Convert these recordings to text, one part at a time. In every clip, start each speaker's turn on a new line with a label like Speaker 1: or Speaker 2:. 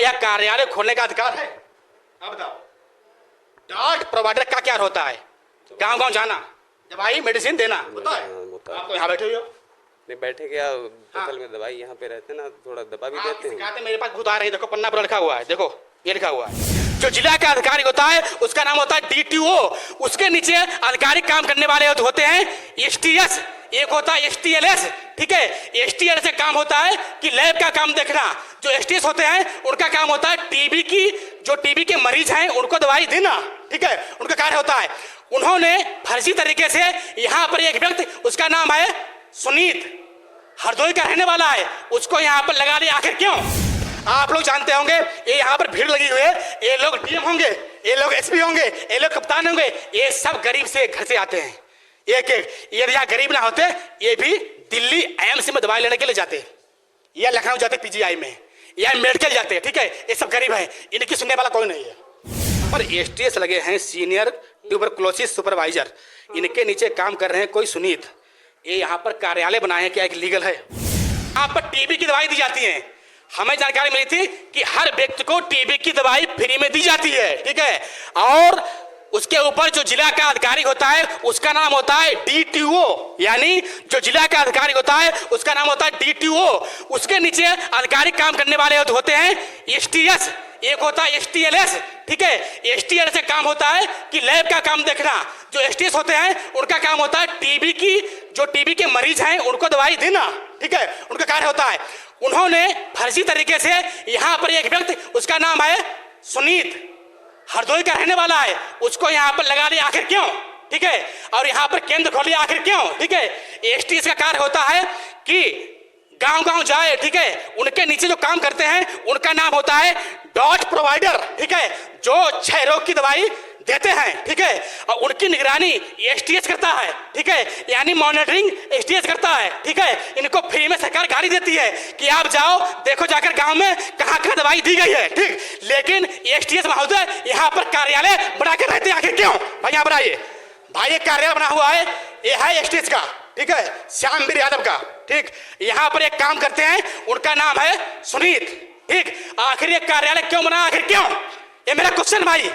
Speaker 1: यह कार्यालय खोलने का अधिकार है? अब बताओ, डॉट प्रोवाइडर का क्या होता है? गांव गांव जाना, दवाई मेडिसिन देना होता है। आप तो यहाँ बैठे हुए हो।
Speaker 2: नहीं बैठे क्या, बगल में दवाई यहाँ पे रहते ना, थोड़ा दवा भी देते हैं।
Speaker 1: मेरे पास भूत आ रही है, देखो पन्ना पर लिखा हुआ है, देखो ये लिखा हुआ है। जो जिला का अधिकारी होता है उसका नाम होता है DTO। उसके नीचे आधिकारिक काम करने वाले होते हैं STS, एक होता है STLS। ठीक है, STLS का काम होता है कि लैब का काम देखना। जो STS होते हैं उनका काम होता है टीबी की, जो टीबी के मरीज हैं उनको दवाई देना। ठीक है, उनका कार्य होता है। उन्होंने फर्जी तरीके से यहाँ पर एक व्यक्ति, उसका नाम है सुनीत, हरदोई का रहने वाला है, उसको यहाँ पर लगा लिया। आखिर क्यों? आप लोग जानते होंगे ये यहाँ पर भीड़ लगी हुई है, ये लोग DM होंगे, ये लोग SP होंगे, ये लोग कप्तान होंगे, ये सब गरीब से घर से आते हैं। एक एक यदि गरीब ना होते ये भी दिल्ली AIIMS में दवाई लेने के लिए जाते, या लखनऊ जाते PGI में, या मेडिकल जाते। ठीक है, ये सब गरीब हैं, इनकी सुनने वाला कोई नहीं है। पर STS लगे हैं सीनियर ट्यूबरकुलोसिस सुपरवाइजर, इनके नीचे काम कर रहे हैं कोई सुनीत। ये यहाँ पर कार्यालय बनाए हैं, क्या एक लीगल है? यहाँ पर TB की दवाई दी जाती है। हमें जानकारी मिली थी कि हर व्यक्ति को TB की दवाई फ्री में दी जाती है। ठीक है, और उसके ऊपर जो जिला का अधिकारी होता है उसका नाम होता है DTO, यानी जो जिला का अधिकारी होता है उसका नाम होता है DTO। उसके नीचे आधिकारिक काम करने वाले होते हैं STS, एक होता है STLS। ठीक है, STLS का काम होता है कि लैब का काम देखना। जो STS होते हैं उनका काम होता है टीबी की, जो टीबी के मरीज हैं उनको दवाई देना। ठीक है, उनका कार्य होता है। उन्होंने फर्जी तरीके से यहाँ पर एक व्यक्ति, उसका नाम है सुनीत, हरदोई का रहने वाला है, उसको यहाँ पर लगा लिया। आखिर क्यों? ठीक है, और यहाँ पर केंद्र खोल लिया। आखिर क्यों? ठीक है, STS का कार्य होता है कि गांव गांव जाए। ठीक है, उनके नीचे जो काम करते हैं उनका नाम होता है डॉट प्रोवाइडर। ठीक है, जो क्षय रोग की दवाई देते हैं। ठीक है, और उनकी निगरानी STS करता है। ठीक है, यानी मॉनिटरिंग STS करता है। ठीक है, इनको फ्री में सरकार गाड़ी देती है कि आप जाओ देखो जाकर गांव में कहाँ कहाँ दवाई दी गई है। ठीक, लेकिन STS महोदय यहाँ पर कार्यालय बना के रहते हैं। आखिर क्यों भाई? यहाँ पर आइए भाई, एक कार्यालय बना हुआ है, ये है STS का। ठीक है, श्यामवीर यादव का। ठीक, यहाँ पर एक काम करते हैं, उनका नाम है सुनीत। ठीक, आखिर ये कार्यालय क्यों बना? आखिर क्यों? ये मेरा क्वेश्चन भाई।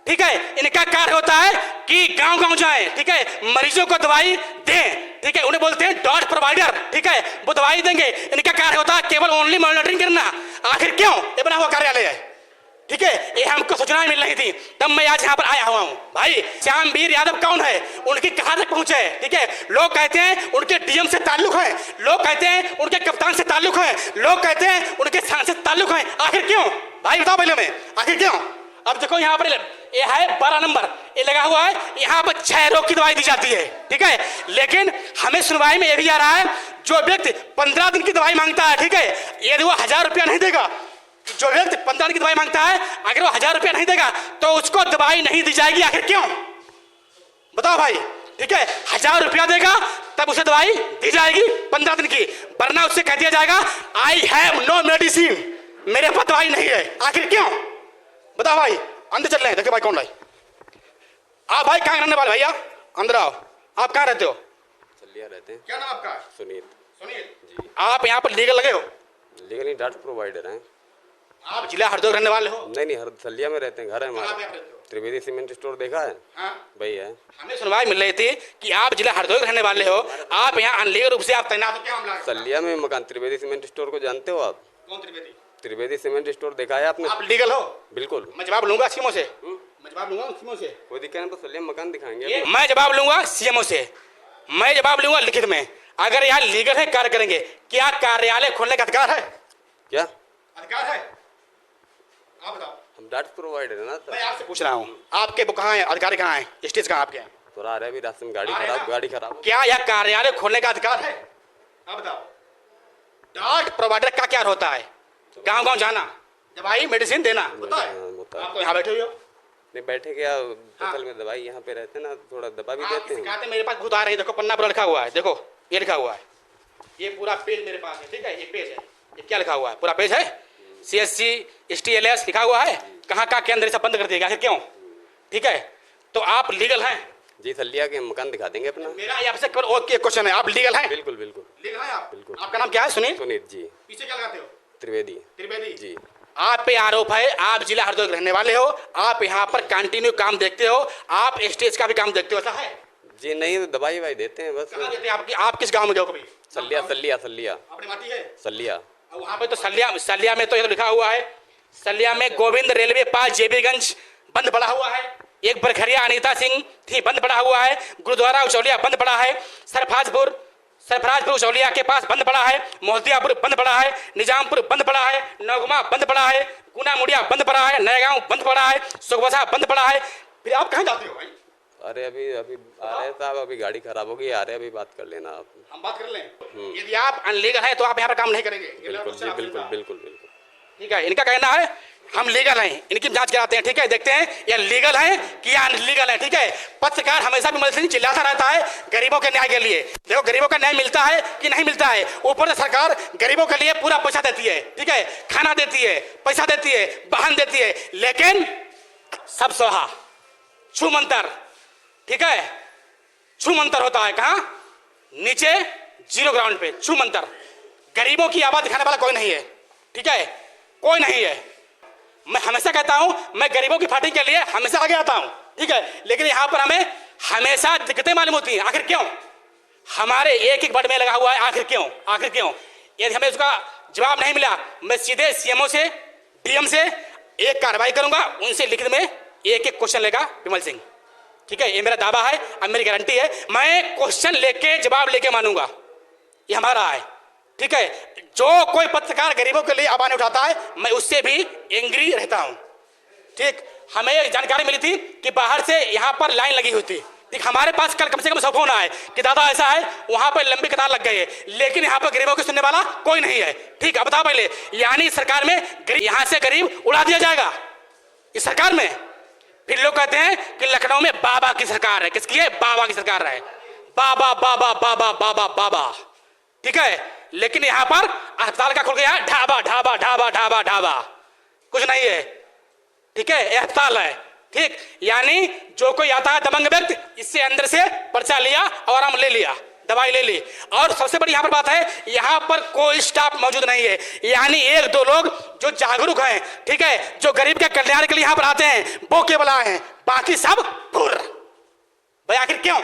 Speaker 1: ठीक है, इनका कार्य होता है कि गांव गांव जाएं। ठीक है, मरीजों को दवाई दें। ठीक है, उन्हें बोलते हैं डॉट प्रोवाइडर। ठीक है, वो दवाई देंगे। इनका कार्य होता है केवल ओनली मॉनिटरिंग करना। आखिर क्यों ये बना हुआ कार्यालय है? ठीक है, ये हमको सूचनाएं मिल रही थी, तब मैं आज यहाँ पर आया हुआ हूँ। भाई श्यामवीर यादव कौन है, उनकी कहाँ तक पहुँचे? ठीक है, लोग कहते हैं उनके DM से ताल्लुक है, लोग कहते हैं उनके कप्तान से ताल्लुक है, लोग कहते हैं उनके सांसद से ताल्लुक है। आखिर क्यों भाई? बताओ पहले में, आखिर क्यों? अब देखो यहाँ पर ये है 12 नंबर, ये लगा हुआ है, यहाँ पर क्षय रोग की दवाई दी जाती है। ठीक है, लेकिन हमें सुनवाई में ये भी आ रहा है, जो व्यक्ति 15 दिन की दवाई मांगता है, ठीक है, यदि वो 1000 रुपया नहीं देगा, जो व्यक्ति 15 दिन की दवाई मांगता है, अगर वो 1000 रुपया नहीं देगा तो उसको दवाई नहीं दी जाएगी। आखिर क्यों? बताओ भाई। ठीक है, 1000 रुपया देगा तब उसे दवाई दी जाएगी 15 दिन की, वरना उससे कह दिया जाएगा आई हैव नो मेडिसिन, मेरे पास दवाई नहीं है। आखिर क्यों? बताओ भाई। अंदर चल रहे हैं, देखो भाई कौन भाई। आप भाई कहाँ रहने वाले भैया? अंदर आओ। आप कहाँ रहते हो?
Speaker 2: सलिया रहते हैं।
Speaker 1: क्या नाम आपका?
Speaker 2: सुनीत।
Speaker 1: सुनीत
Speaker 2: जी।
Speaker 1: आप यहाँ पर लीगल लगे हो?
Speaker 2: लीगल नहीं, डॉट प्रोवाइडर हैं।
Speaker 1: आप जिला हरदोई रहने वाले हो?
Speaker 2: नहीं, हर सलिया में रहते हैं, घर है हमारा। त्रिवेदी सीमेंट स्टोर देखा है?
Speaker 1: हाँ
Speaker 2: वही है।
Speaker 1: हमें सुनवाई मिल रही थी कि आप जिला हरदोई रहने वाले हो, आप यहाँ अनलीगल रूप से आप तैनात हो, क्या मामला है?
Speaker 2: सलिया में मकान, त्रिवेदी सीमेंट स्टोर को जानते हो आप?
Speaker 1: कौन त्रिवेदी?
Speaker 2: त्रिवेदी सीमेंट स्टोर देखा है आपने?
Speaker 1: आप लीगल हो?
Speaker 2: बिल्कुल।
Speaker 1: मैं जवाब लूंगा CMO से। मैं जवाब लूंगा CMO से।
Speaker 2: कोई दिक्कत नहीं, तो सलिया में मकान दिखाएंगे।
Speaker 1: मैं जवाब लूंगा CMO से, मैं जवाब लूंगा लिखित में। अगर यहाँ लीगल है, कार्य करेंगे, क्या कार्यालय खोलने का अधिकार है?
Speaker 2: क्या
Speaker 1: अधिकार है? आप बताओ।
Speaker 2: हम डॉट प्रोवाइडर है ना,
Speaker 1: मैं आपसे पूछ रहा हूँ, आपके वो कहाँ है, अधिकारी कहाँ है, STS कहाँ आपके हैं?
Speaker 2: थोड़ा आ रहा है अभी रास्ते में, गाड़ी खराब।
Speaker 1: क्या यह कार्यालय खोलने का अधिकार है? आप बताओ। डॉट प्रोवाइडर का क्या होता है? गांव गांव जाना, दवाई मेडिसिन देना होता है। आप तो यहाँ बैठे हुए हो।
Speaker 2: नहीं बैठे क्या, बगल में दवाई यहाँ पे रहते ना, थोड़ा दवा भी देते हैं।
Speaker 1: मेरे पास भूत आ रही है, देखो पन्ना पर लिखा हुआ है, देखो ये लिखा हुआ है, ये पूरा पेज मेरे पास है। ठीक है, ये पेज है, ये क्या लिखा हुआ है, पूरा पेज है, CSC STLS लिखा हुआ है, कहाँ कहाँ केंद्र सब बंद कर दिएगा। आखिर क्यों? ठीक है, तो आप लीगल हैं?
Speaker 2: जी, सलिया के मकान दिखा देंगे अपना।
Speaker 1: मेरा आपसे ओके क्वेश्चन है, आप लीगल हैं?
Speaker 2: बिल्कुल।
Speaker 1: लीगल हैं आप?
Speaker 2: बिल्कुल।
Speaker 1: आपका नाम क्या है? सुनीत।
Speaker 2: सुनीत जी।
Speaker 1: पीछे क्या लगाते हो?
Speaker 2: त्रिवेदी।
Speaker 1: त्रिवेदी
Speaker 2: जी।
Speaker 1: आप पे आरोप है, आप जिला हरदोई के रहने वाले हो, आप यहाँ पर कंटिन्यू काम देखते हो, आप स्टेज का भी काम देखते हो, ऐसा है?
Speaker 2: जी नहीं, दवाई वाई देते हैं बस।
Speaker 1: कहाँ देते हैं? आप किस गांव में गए हो कभी?
Speaker 2: सलिया सलिया सलिया
Speaker 1: अपनी माटी है
Speaker 2: सलिया।
Speaker 1: वहाँ पे तो सलिया में तो ये लिखा हुआ है, सलिया में गोविंद रेलवे पास जेबीगंज बंद पड़ा हुआ है, एक बरखरिया अनीता सिंह थी बंद पड़ा हुआ है, गुरुद्वारा उचौलिया बंद पड़ा है, सरफराजपुर उचौलिया के पास बंद पड़ा है, मोहतियापुर बंद पड़ा है, निजामपुर बंद पड़ा है, नौगमा बंद पड़ा है, गुना मुड़िया बंद पड़ा है, नयागांव बंद पड़ा है, सुखबसा बंद पड़ा है। फिर आप कहाँ जाते हो भाई?
Speaker 2: अरे अभी अभी आ रहे साहब, अभी गाड़ी खराब हो गई, आ रहे, अभी बात कर लेना आप।
Speaker 1: हम बात कर लें। यदि आप अनलीगल हैं तो आप यहाँ पर काम नहीं करेंगे।
Speaker 2: बिल्कुल जी, बिल्कुल बिल्कुल बिल्कुल।
Speaker 1: ठीक है, इनका कहना है हम लीगल हैं, इनकी जांच कराते हैं। ठीक है, देखते हैं ये लीगल है कि या अनलीगल है। ठीक है, पत्रकार हमेशा भी मजलिस चिल्लाता रहता है गरीबों के न्याय के लिए। देखो गरीबों का न्याय मिलता है कि नहीं मिलता है। ऊपर से सरकार गरीबों के लिए पूरा पैसा देती है, ठीक है, खाना देती है, पैसा देती है, वाहन देती है, लेकिन सब सोहा छू मंतर। ठीक है, छू मंतर होता है कहाँ? नीचे जीरो ग्राउंड पे छू मंतर। गरीबों की आवाज दिखाने वाला कोई नहीं है। ठीक है, कोई नहीं है। मैं हमेशा कहता हूं मैं गरीबों की पार्टी के लिए हमेशा आगे आता हूं। ठीक है, लेकिन यहां पर हमें हमेशा दिक्कतें मालूम होती हैं। आखिर क्यों? हमारे एक बट में लगा हुआ है, आखिर क्यों? आखिर क्यों? यदि हमें उसका जवाब नहीं मिला, मैं सीधे सीएमओ से, डीएम से एक कार्रवाई करूंगा, उनसे लिखित में एक क्वेश्चन लेगा विमल सिंह। ठीक है, ये मेरा दावा है, अब मेरी गारंटी है, मैं क्वेश्चन लेके जवाब लेके मानूंगा, ये हमारा है। ठीक है, जो कोई पत्रकार गरीबों के लिए आवाज उठाता है मैं उससे भी एंग्री रहता हूं। ठीक, हमें जानकारी मिली थी कि बाहर से यहां पर लाइन लगी हुई थी। ठीक, हमारे पास कल कम से कम 100 फोन आए कि दादा ऐसा है, वहां पर लंबी कतार लग गई है, लेकिन यहां पर गरीबों को सुनने वाला कोई नहीं है। ठीक, अब बताओ पहले, यानी सरकार में यहां से गरीब उड़ा दिया जाएगा इस सरकार में? फिर लोग कहते हैं कि लखनऊ में बाबा की सरकार है। किसकी है? बाबा की सरकार है। बाबा बाबा बाबा बाबा बाबा। ठीक है, लेकिन यहां पर अस्पताल का खुल गया ढाबा ढाबा ढाबा ढाबा ढाबा, कुछ नहीं है। ठीक है, यह अस्पताल है। ठीक, यानी जो कोई आता है दबंग व्यक्ति, इससे अंदर से पर्चा लिया और आराम ले लिया, दवाई ले ली। और सबसे बड़ी यहां पर बात है, यहां पर कोई स्टाफ मौजूद नहीं है। यानी एक दो लोग जो जागरूक हैं, ठीक है, जो गरीब के कल्याण के लिए यहां पर आते हैं, वो केवल आए हैं, बाकी सब फुर। भाई आखिर क्यों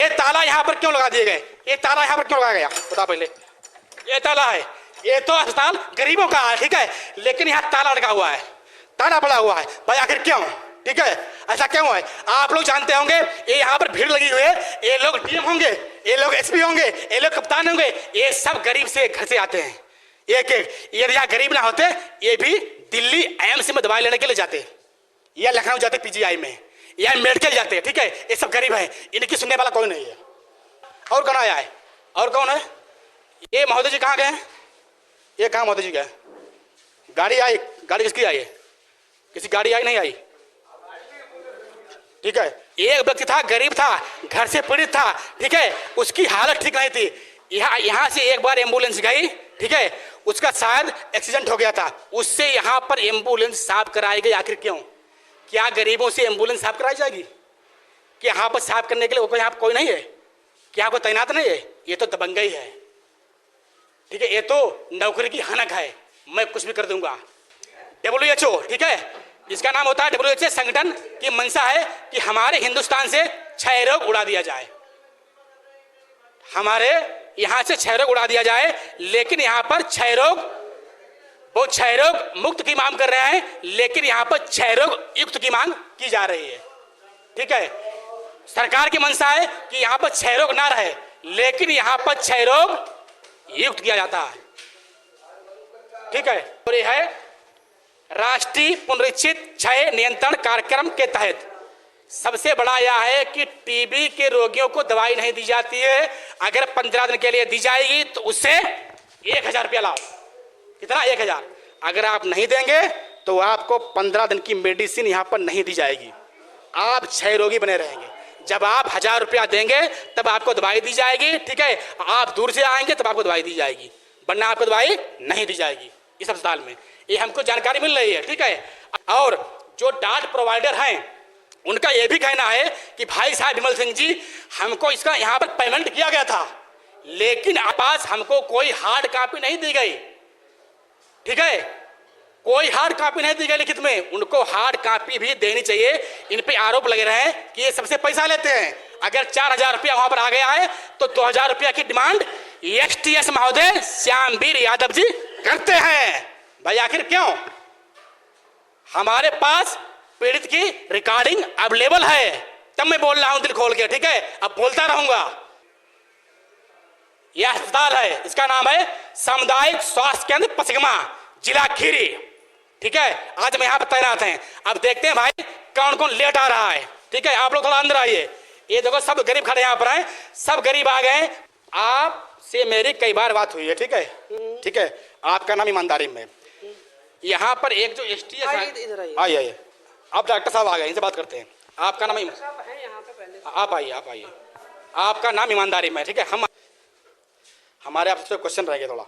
Speaker 1: ये ताला यहां पर क्यों लगा दिए गए? ये ताला यहां पर क्यों लगाया गया बता पहले? ये ताला है, ये तो अस्पताल गरीबों का है, ठीक है, लेकिन यहाँ ताला लगा हुआ है, ताला पड़ा हुआ है। भाई आखिर क्यों? ठीक है, ऐसा क्यों है? आप लोग जानते होंगे, ये यहाँ पर भीड़ लगी हुई है, ये लोग डीएम होंगे, ये लोग एसपी होंगे, ये लोग कप्तान होंगे, ये सब गरीब से घर से आते हैं एक एक। यदि यहाँ गरीब ना होते, ये भी दिल्ली एम्स में दवाई लेने के लिए जाते, या लखनऊ जाते पीजीआई में, या मेडिकल जाते। ठीक है, ये सब गरीब है, इनकी सुनने वाला कोई नहीं है। और कौन आया है? और कौन है? ये महोदय जी कहाँ गए? ये कहाँ महोदय जी गए? गाड़ी आई, गाड़ी किसकी आई है? किसी गाड़ी आई नहीं आई? ठीक है, एक व्यक्ति था, गरीब था, घर से पीड़ित था, ठीक है, उसकी हालत ठीक नहीं थी। यहाँ से एक बार एम्बुलेंस गई, ठीक है, उसका शायद एक्सीडेंट हो गया था, उससे यहाँ पर एम्बुलेंस साफ कराई गई। आखिर क्यों? क्या गरीबों से एम्बुलेंस साफ कराई जाएगी? कि यहाँ पर साफ करने के लिए कोई यहाँ पर कोई नहीं है? क्या कोई तैनात नहीं है? ये तो दबंगई है। ठीक है, ये तो नौकरी की हनक है, मैं कुछ भी कर दूंगा। WHO, ठीक है, इसका नाम होता है WHO संगठन की मंशा है कि हमारे हिंदुस्तान से क्षय रोग उड़ा दिया जाए, हमारे यहां से क्षय रोग उड़ा दिया जाए। लेकिन यहां पर क्षय रोग, वो क्षय रोग मुक्त की मांग कर रहे हैं, लेकिन यहां पर क्षय रोग युक्त की मांग की जा रही है। ठीक है, सरकार की मंशा है कि यहां पर क्षय रोग ना रहे, लेकिन यहां पर क्षय रोग युक्त किया जाता है। ठीक है, और यह है राष्ट्रीय पुनरीक्षित क्षय नियंत्रण कार्यक्रम के तहत सबसे बड़ा यह है कि टीबी के रोगियों को दवाई नहीं दी जाती है। अगर 15 दिन के लिए दी जाएगी तो उससे 1000 रुपया लाओ। कितना? 1000। अगर आप नहीं देंगे तो आपको 15 दिन की मेडिसिन यहाँ पर नहीं दी जाएगी, आप क्षय रोगी बने रहेंगे। जब आप 1000 रुपया देंगे तब आपको दवाई दी जाएगी। ठीक है, आप दूर से आएंगे तब आपको दवाई दी जाएगी, वरना आपको दवाई नहीं दी जाएगी इस अस्पताल में। ये हमको जानकारी मिल रही है। ठीक है, और जो डार्ट प्रोवाइडर हैं उनका ये भी कहना है कि भाई साहब विमल सिंह जी, हमको इसका यहाँ पर पेमेंट किया गया था, लेकिन पास हमको कोई हार्ड कॉपी नहीं दी गई। ठीक है, कोई हार्ड कॉपी नहीं दी गई लिखित में, उनको हार्ड कॉपी भी देनी चाहिए। इन पे आरोप लगे रहे हैं कि ये सबसे पैसा लेते हैं। अगर 4,000 रुपया वहां पर आ गया है तो 2,000 रुपया की डिमांड एसटीएस महोदय श्यामवीर यादव जी करते हैं। भाई आखिर क्यों? हमारे पास पीड़ित की रिकॉर्डिंग अवेलेबल है, तब मैं बोल रहा हूं दिल खोल के, ठीक है? अब बोलता रहूंगा। यह अस्पताल है, इसका नाम है सामुदायिक स्वास्थ्य केंद्र पसिगमा, जिला खीरी, ठीक है? आज मैं यहाँ पर तैनात हैं। अब देखते हैं भाई कौन कौन लेट आ रहा है, ठीक है? आप लोग थोड़ा अंदर आइए। ये देखो सब गरीब खड़े यहाँ पर हैं, सब गरीब आ गए। आपसे मेरी कई बार बात हुई है, ठीक है? ठीक है, आपका नाम ईमानदारी में। यहाँ पर एक जो एसटीएस है, आइए आइए, आप डॉक्टर साहब आ गए, इनसे बात करते हैं। आपका नाम आप आइए, आपका नाम ईमानदारी में, ठीक है? हम हमारे आपसे क्वेश्चन रहेंगे थोड़ा।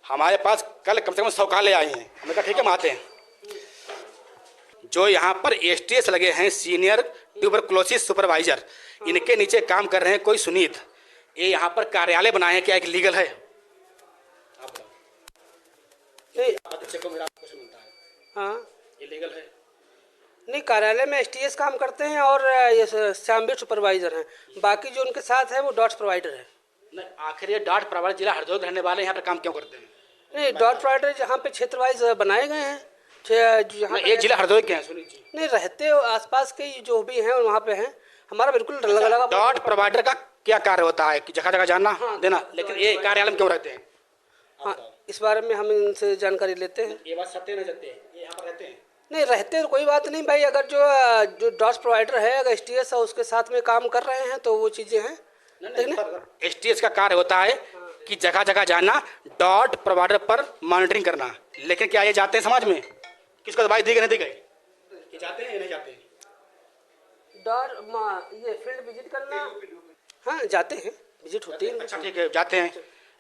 Speaker 1: हमारे पास कल कम से कम 100 कॉलें आई हैं, हमने कहा ठीक है हम आते हैं। जो यहाँ पर एसटीएस लगे हैं, सीनियर ट्यूबरकुलोसिस सुपरवाइजर, इनके नीचे काम कर रहे हैं कोई सुनीत। ये यहाँ पर कार्यालय बनाए हैं, क्या एक लीगल है?
Speaker 3: हाँ,
Speaker 1: ये लीगल है?
Speaker 3: नहीं, कार्यालय में एसटीएस काम करते हैं और ये श्यामवीर सुपरवाइजर हैं। बाकी जो उनके साथ है वो डॉट्स प्रोवाइडर है।
Speaker 1: नहीं, आखिर ये डॉट प्रोवाइडर जिला हरदोई रहने वाले यहाँ पर काम क्यों करते हैं?
Speaker 3: नहीं, डॉट प्रोवाइडर जहाँ पे क्षेत्र वाइज बनाए गए हैं,
Speaker 1: ये जिला हरदोई के हैं सुनीत जी?
Speaker 3: नहीं, रहते आसपास के जो भी हैं वहाँ पे हैं। हमारा बिल्कुल लगा
Speaker 1: डॉट प्रोवाइडर का क्या कार्य होता है कि जगह जगह जाना देना, लेकिन ये कार्यालय में क्यों रहते हैं?
Speaker 3: हाँ, इस बारे में हम इनसे जानकारी लेते हैं।
Speaker 1: ये बात सत्य नहीं सत्य, ये यहाँ पर रहते हैं?
Speaker 3: नहीं, रहते तो कोई बात नहीं भाई। अगर जो डॉट्स प्रोवाइडर है, अगर एसटीएस है उसके साथ में काम कर रहे हैं तो वो चीज़ें हैं।
Speaker 1: एसटीएस का कार्य होता है कि जगह जगह जाना, डॉट प्रोवाइडर पर मॉनिटरिंग करना। लेकिन क्या ये जाते हैं समाज में? किसको दवाई दी गई नहीं दी गई? ये जाते हैं या नहीं जाते हैं?
Speaker 3: ये फील्ड विजिट करना, हाँ जाते हैं, विजिट होती है।
Speaker 1: अच्छा ठीक है, जाते हैं।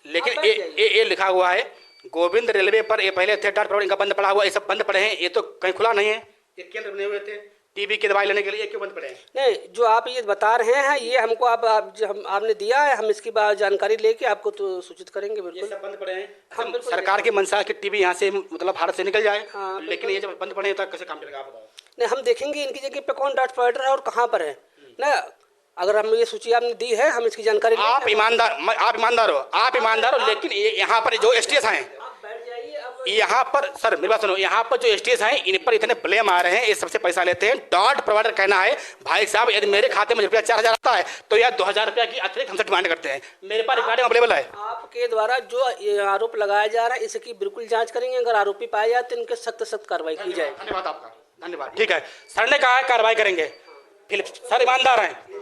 Speaker 1: लेकिन ये लिखा हुआ है गोविंद रेलवे पर, ये पहले थे डॉट प्रोवाइडर, इनका बंद पड़ा हुआ, ये सब बंद पड़े हैं। ये तो कहीं खुला नहीं है। ये केंद्र बने हुए थे टीबी की दवाई लेने के लिए, क्यों बंद पड़े हैं?
Speaker 3: नहीं, जो आप ये बता रहे हैं ये हमको आपने दिया है, हम इसकी जानकारी लेके आपको तो सूचित करेंगे। बिल्कुल
Speaker 1: ये सब बंद पड़े हैं। हम सरकार की मंशा की टीबी यहाँ से मतलब भारत से निकल जाए,
Speaker 3: हाँ,
Speaker 1: लेकिन ये जब बंद पड़े हैं तो कैसे काम चलेगा आप बताओ?
Speaker 3: नहीं, हम देखेंगे इनकी जगह पे कौन डॉट प्रोवाइडर है और कहाँ पर है ना। अगर हम ये सूची आपने दी है, हम इसकी जानकारी
Speaker 1: आप ईमानदार हो, लेकिन यहाँ पर जो एसटीएस हैं, यहाँ पर सर मेरी बात सुनो, यहाँ पर जो एसटीएस हैं इन पर इतने ब्लेम आ रहे हैं, ये सबसे पैसा लेते हैं। डॉट प्रोवाइडर कहना है भाई साहब यदि मेरे खाते में रुपया 4,000 आता है तो यार 2,000 रुपया की अतिरिक्त हमसे डिमांड करते हैं। मेरे पास रिकॉर्डिंग अवेलेबल है।
Speaker 3: आपके द्वारा जो ये आरोप लगाया जा रहा है इसकी बिल्कुल जांच करेंगे। अगर आरोपी पाया जाए तो इनके सख्त कार्रवाई की जाए।
Speaker 1: धन्यवाद आपका, धन्यवाद। ठीक है, सर ने कहा है कार्रवाई करेंगे, फिर सर ईमानदार हैं।